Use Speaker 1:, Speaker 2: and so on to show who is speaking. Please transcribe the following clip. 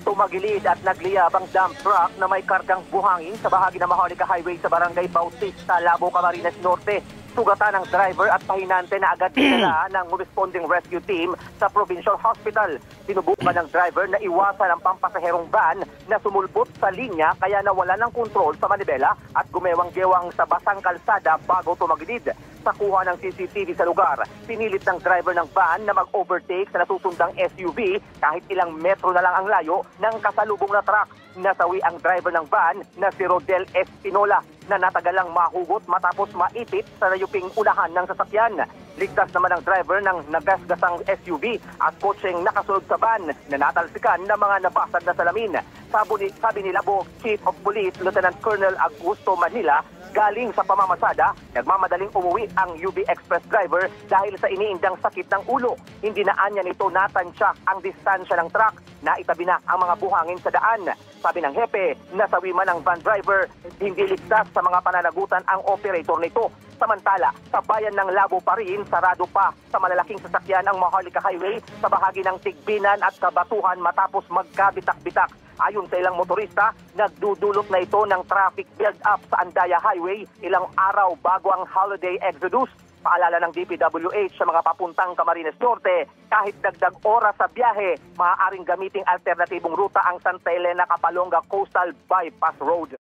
Speaker 1: Tumagilid at nagliyab ang dump truck na may kargang buhangin sa bahagi ng Maharlika Highway sa Barangay Bautista, Labo, Camarines Norte. Sugatan ng driver at pahinante na agad dinala ng responding rescue team sa Provincial Hospital. Sinubukan ng driver na iwasan ang pampasaherong van na sumulpot sa linya kaya nawala ng kontrol sa manibela at gumewang-gewang sa basang kalsada bago tumagilid. Sa kuha ng CCTV sa lugar, pinilit ng driver ng van na mag-overtake sa nasusundang SUV kahit ilang metro na lang ang layo ng kasalubong na truck. Nasawi ang driver ng van na si Rodel Espinola na natagalang mahugot matapos maipit sa nayuping unahan ng sasakyan. Ligtas naman ang driver ng nagasgasang SUV at kotseng nakasunod sa van na natalsikan ng mga nabasag na salamin. Sabi ni Labo Chief of Police Lieutenant Colonel Augusto Manila, galing sa pamamasada, nagmamadaling umuwi ang UB Express driver dahil sa iniindang sakit ng ulo. Hindi na anya nito natansya ang distansya ng truck na itabi na ang mga buhangin sa daan. Sabi ng hepe, nasawi man ang van driver, hindi ligtas sa mga pananagutan ang operator nito. Samantala, sa bayan ng Labo pa rin, sarado pa sa malalaking sasakyan ang Maharlika Highway sa bahagi ng Tigbinan at Kabatuhan matapos magkabitak-bitak. Ayon sa ilang motorista, nagdudulot na ito ng traffic build-up sa Andaya Highway ilang araw bago ang holiday exodus. Paalala ng DPWH sa mga papuntang Camarines Norte, kahit dagdag oras sa biyahe, maaaring gamiting alternatibong ruta ang Santa Elena Capalonga Coastal Bypass Road.